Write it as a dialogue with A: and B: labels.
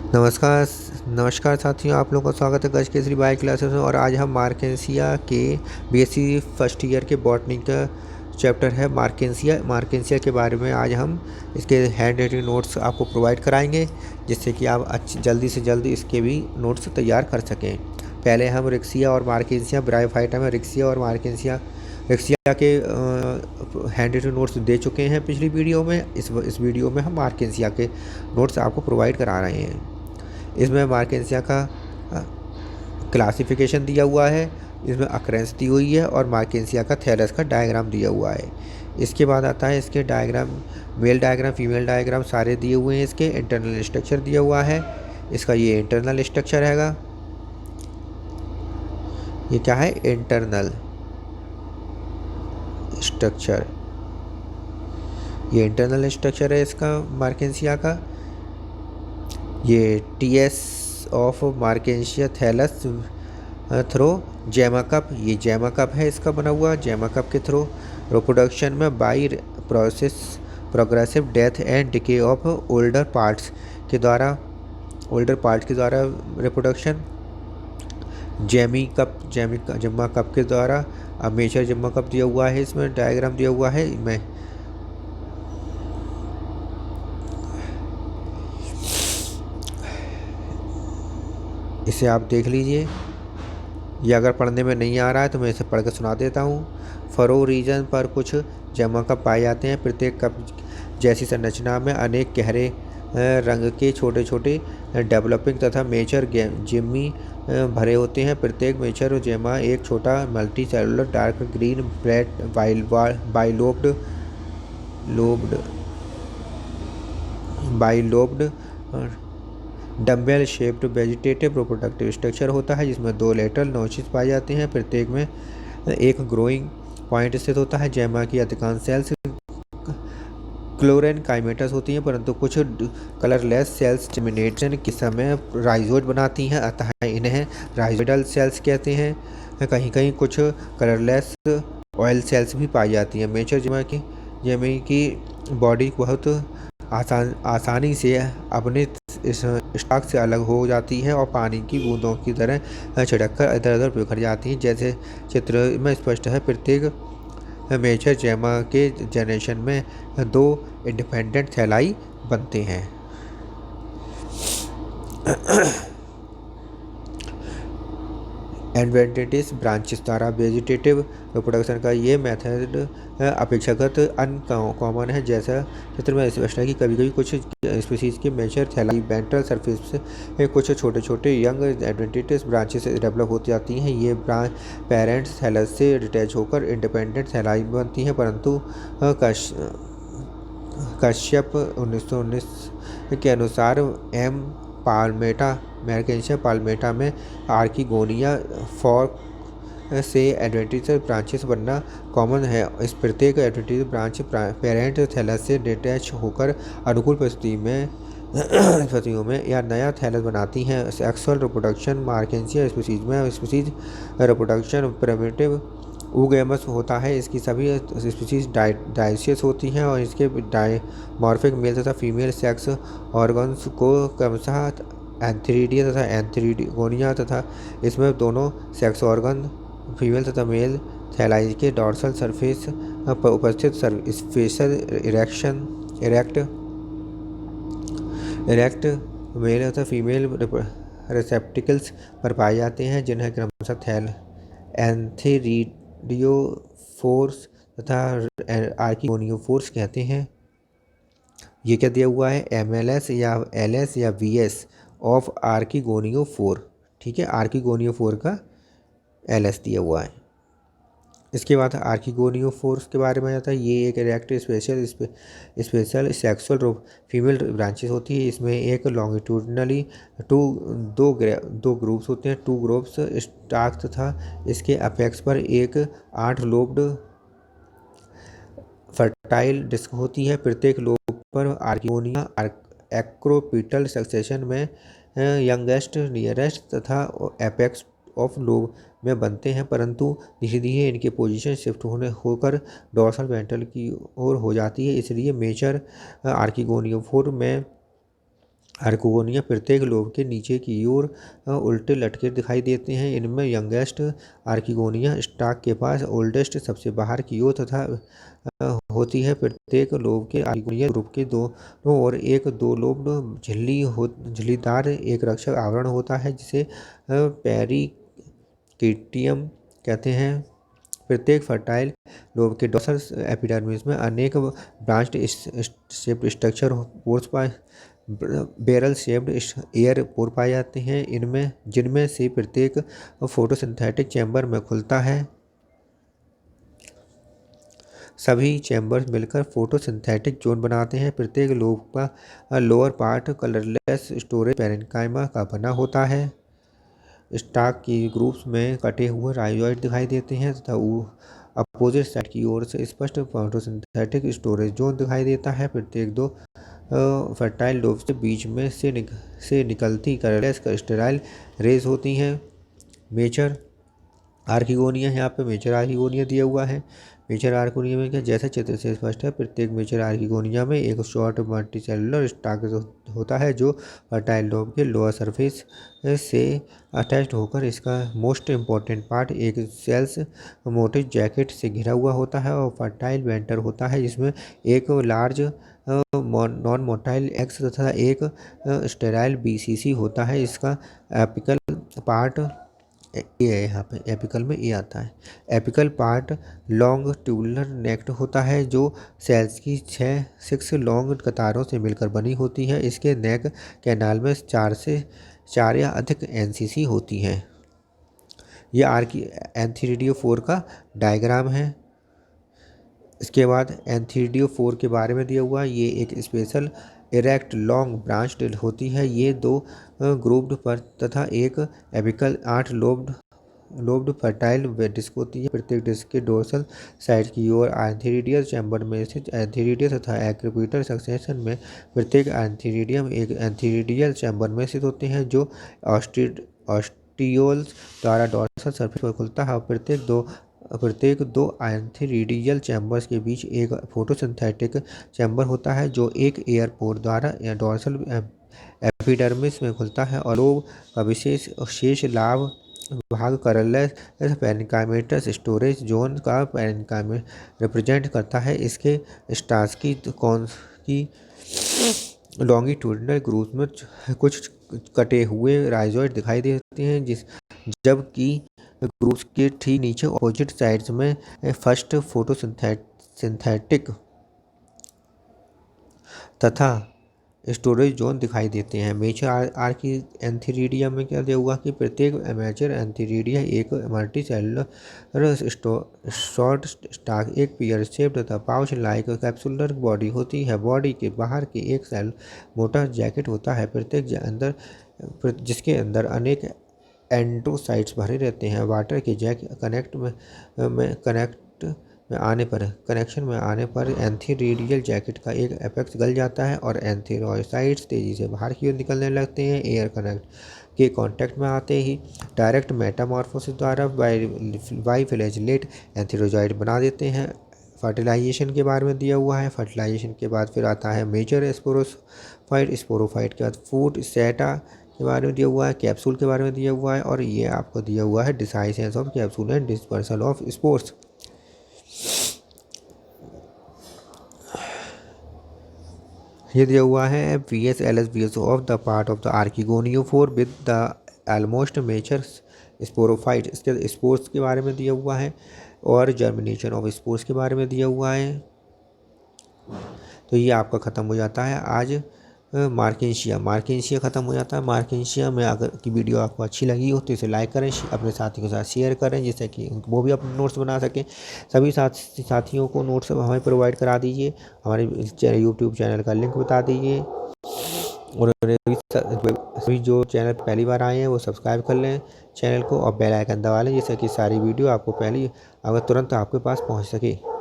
A: नमस्कार नमस्कार साथियों, आप लोगों का स्वागत है गज केसरी बायो क्लासेस में। और आज हम मार्केंसिया के बीएससी फर्स्ट ईयर के बॉटनी का चैप्टर है मार्केंसिया के बारे में आज हम इसके हैंड राइटिंग नोट्स आपको प्रोवाइड कराएंगे, जिससे कि आप जल्दी से जल्दी इसके भी नोट्स तैयार कर सकें। पहले हम रिक्सिया और मार्केंसिया ब्रायोफाइटा में रिक्सिया और रिक्सिया के हैंड रिटन नोट्स दे चुके हैं पिछली वीडियो में। इस वीडियो में हम मार्केंसिया के नोट्स आपको प्रोवाइड करा रहे हैं। इसमें मार्केंसिया का क्लासिफिकेशन दिया हुआ है, इसमें अक्रेंस दी हुई है और मार्केंसिया का थैलस का डायग्राम दिया हुआ है। इसके बाद आता है इसके diagram, male diagram female diagram सारे दिए हुए हैं। इसके इंटरनल स्ट्रक्चर दिया हुआ है, इसका ये इंटरनल स्ट्रक्चर हैगा। ये क्या है? Internal structure. ये इंटरनल स्ट्रक्चर है इसका मार्केंसिया का। ये TS of Marchantia thallus through gemma cup, ये जेमा कप है इसका बना हुआ। जेमा कप के थ्रू रिप्रोडक्शन में by progressive death and decay of older parts के द्वारा रिप्रोडक्शन। जेमा कप के द्वारा। अब मेजर जेमा कप दिया हुआ है, इसमें डायग्राम दिया हुआ है। मैं इसे आप देख लीजिए, ये अगर पढ़ने में नहीं आ रहा है तो मैं इसे पढ़ कर सुना देता हूँ। फरो रीजन पर कुछ जेमा कप पाए जाते हैं। प्रत्येक कप जैसी संरचना में अनेक गहरे रंग के छोटे छोटे डेवलपिंग तथा मेजर जिम्मी भरे होते हैं। प्रत्येक मेजर जेमा एक छोटा multi cellular dark green black bilobed dumbbell shaped vegetative reproductive structure होता है, जिसमें दो लेटरल नोचेस पाए जाते हैं। प्रत्येक में एक ग्रोइंग पॉइंट स्थित होता है। जेमा की अधिकांश सेल्स क्लोरेन काइमेटस होती हैं, परंतु कुछ कलरलेस सेल्स जर्मिनेशन के समय राइजोइड बनाती हैं, अतः इन्हें राइजोइडल सेल्स कहते हैं। कहीं कहीं कुछ कलरलेस ऑयल सेल्स भी पाई जाती हैं। मेजर जेमा की बॉडी बहुत आसानी से अपने इस स्टॉक से अलग हो जाती है और पानी की बूंदों की तरह छिड़क कर इधर उधर बिखर जाती हैं। जैसे चित्र में स्पष्ट है, प्रत्येक मेजर जेमा के जनरेशन में दो इंडिपेंडेंट थैलाई बनते हैं। एडवेंटिस ब्रांचेस द्वारा वेजिटेटिव रिप्रोडक्शन का ये मेथड अपेक्षाकृत अनकॉमन है। जैसा चित्र में स्पष्ट है कि कभी कभी कुछ स्पीसीज के मेजर थैलाई वेंट्रल सरफेस से कुछ छोटे छोटे यंग एडवेंटिस ब्रांचेस डेवलप होती जाती हैं। ये ब्रांच पेरेंट्स थैलस से डिटैच होकर इंडिपेंडेंट थैलाई बनती हैं, परंतु कश्यप 1919 के अनुसार एम पाल्मेटा मार्केंसिया पाल्मेटा में आर्किगोनिया फॉर्क से एडवेंटिस ब्रांचेस बनना कॉमन है। इस प्रत्येक एडवेंटिस ब्रांच पेरेंट थैलस से डिटैच होकर अनुकूल परिस्थितियों में या नया थैलस बनाती हैं। Sexual reproduction मार्केंसिया species reproduction primitive oogamous होता है। इसकी सभी स्पीसीज डायसियस होती हैं और इसके डायमॉर्फिक मेल तथा फीमेल सेक्स ऑर्गन्स को क्रमशः एंथीरिडिया तथा एंथीरिगोनिया तथा इसमें दोनों सेक्स ऑर्गन फीमेल तथा मेल थैलाई के डॉर्सल सरफेस पर उपस्थित स्पेशल इरेक्ट मेल तथा फीमेल रिसेप्टिकल्स पर पाए जाते हैं, जिन्हें क्रमशः एंथीरिडियोफोर्स तथा आर्किगोनियोफोर्स कहते हैं। ये क्या दिया हुआ है? MLS या LS या VS ऑफ आर्किगोनियोफोर। ठीक है, आर्किगोनियोफोर का LS दिया हुआ है। इसके बाद आर्किगोनियोफोर्स के बारे में आता है। ये एक erect special sexual female branches होती है। इसमें एक लॉन्गिट्यूडनली दो ग्रुप्स होते हैं, 2 ग्रुप्स स्टाक तथा इसके अपेक्स पर एक 8 लोब्ड फर्टाइल डिस्क होती है। प्रत्येक लोब पर आर्किगोनिया एक्रोपिटल सक्सेशन में यंगेस्ट नियरेस्ट तथा एपेक्स ऑफ लोब में बनते हैं, परंतु धीरे धीरे इनकी पोजीशन शिफ्ट होकर डॉर्सल वेंट्रल की ओर हो जाती है। इसलिए मेजर आर्किगोनियोफोर में आर्किगोनिया प्रत्येक लोब के नीचे की ओर उल्टे लटके दिखाई देते हैं। इनमें यंगेस्ट आर्किगोनिया स्टॉक के पास, ओल्डेस्ट सबसे बाहर की ओर तथा होती है। प्रत्येक लोब के आर्किगोनिया ग्रुप के दोनों ओर एक दो लोब झिल्लीदार एक रक्षक आवरण होता है जिसे पेरिकिटियम कहते हैं। प्रत्येक फर्टाइल लोब के डोर्सल एपिडर्मिस में अनेक branched shaped structure pores barrel shaped air pore पाए जाते हैं, जिनमें से प्रत्येक फोटोसिंथेटिक चैम्बर में खुलता है। सभी चैम्बर्स मिलकर फोटोसिंथेटिक जोन बनाते हैं। प्रत्येक लोब का lower part colourless storage parenchyma का बना होता है। स्टॉक की ग्रुप्स में कटे हुए राइजोइड दिखाई देते हैं तथा अपोजिट साइड की ओर से स्पष्ट फोटोसिंथेटिक स्टोरेज जोन दिखाई देता है। प्रत्येक दो फर्टाइल लोब्स के बीच में से निकलती कलरलेस स्टेराइल रेज होती हैं। मेजर आर्किगोनिया, यहाँ पे मेजर आर्किगोनिया दिया हुआ है। मेजर आर्किगोनिया में क्या, जैसे चित्र से स्पष्ट है, प्रत्येक मेजर आर्किगोनिया में एक शॉर्ट मल्टीसेलुलर स्टॉक होता है जो फर्टाइल लोब के लोअर सरफेस से अटैच्ड होकर इसका मोस्ट इम्पॉर्टेंट पार्ट एक सेल्स मोटिव जैकेट से घिरा हुआ होता है और फर्टाइल वेंटर होता है जिसमें एक लार्ज नॉन मोटाइल एक्स तथा एक स्टेराइल बीसीसी होता है। इसका एपिकल पार्ट ये है, यहाँ पे एपिकल में ये आता है। Apical part long tubular necked होता है जो सेल्स की 6 लॉन्ग कतारों से मिलकर बनी होती है। इसके नेक कैनाल में 4 या अधिक एनसीसी होती हैं। यह एंथीरिडियो 4 का डायग्राम है। इसके बाद एंथीरिडियो 4 के बारे में दिया हुआ, ये एक स्पेशल इरेक्ट लॉन्ग ब्रांच्ड होती है। ये 2 ग्रुप्ड पर तथा एक एपिकल 8 लोब्ड फर्टाइल डिस्क होती है। प्रत्येक डिस्क के डोर्सल साइड की ओर एंथीरिडियल चैम्बर में स्थित एंथीरिडियल तथा एक्विपिटल सक्सेशन में प्रत्येक एंथीरिडियम एक एंथीरिडियल चैम्बर में स्थित होते हैं जो ऑस्टियोल्स द्वारा डोर्सल सरफेस पर खुलता है। प्रत्येक दो एंथीरिडियल चैम्बर्स के बीच एक फोटोसिंथेटिक चैम्बर होता है जो एक एयर पोर द्वारा या डोर्सल एपिडर्मिस में खुलता है और लोब का शेष लाभ भाग कलरलेस पैरेन्काइमेटस स्टोरेज जोन का पैरेन्काइमा रिप्रेजेंट करता है। इसके स्टार्स की लॉन्गिट्यूडिनल ग्रुप में कुछ कटे हुए राइजोइड दिखाई देते हैं जबकि ग्रुप्स के ठीक नीचे ऑपोजिट साइड्स में फर्स्ट फोटोसिंथेटिक तथा स्टोरेज जोन दिखाई देते हैं। मेजर एंथीरिडियम में क्या दिया हुआ कि प्रत्येक मेजर एंथीरिडिया एक मल्टीसेलुलर शॉर्ट स्टॉक एक पियर शेप्ड तथा पाउच लाइक कैप्सुलर बॉडी होती है। बॉडी के बाहर के एक सेल मोटा जैकेट होता है जिसके अंदर अनेक एंड्रोसाइट्स भरे रहते हैं। वाटर के कनेक्शन में आने पर एंथीरिडियल जैकेट का एक एपेक्स गल जाता है और एंथीरोसाइट्स तेजी से बाहर की ओर निकलने लगते हैं। एयर के कांटेक्ट में आते ही डायरेक्ट मेटामॉर्फोसिस द्वारा बाइफ्लैजेलेट एंथीरोजाइड बना देते हैं। फर्टिलाइजेशन के बारे में दिया हुआ है। फर्टिलाइजेशन के बाद फिर आता है मेजर स्पोरोफाइट के बाद फूड सेटा के बारे में दिया हुआ है। कैप्सूल के बारे में दिया हुआ है और ये आपको दिया हुआ है dehiscence of capsule and dispersal of spores. ये दिया हुआ है VS of the part of the archegonia 4 with the almost major sporophyte. इसके स्पोर्स के बारे में दिया हुआ है और जर्मिनेशन ऑफ स्पोर्स के बारे में दिया हुआ है। तो ये आपका ख़त्म हो जाता है आज मार्केंशिया ख़त्म हो जाता है। मार्केंशिया में अगर की वीडियो आपको अच्छी लगी हो तो इसे लाइक करें, अपने साथियों के साथ शेयर करें जिससे कि वो भी अपने नोट्स बना सकें। सभी साथियों को नोट्स हमें प्रोवाइड करा दीजिए। हमारे यूट्यूब चैनल का लिंक बता दीजिए और सभी जो चैनल पहली बार आए हैं वो सब्सक्राइब कर लें चैनल को और बेल आइकन दबा लें जिससे कि सारी वीडियो आपको तुरंत आपके पास पहुँच सके।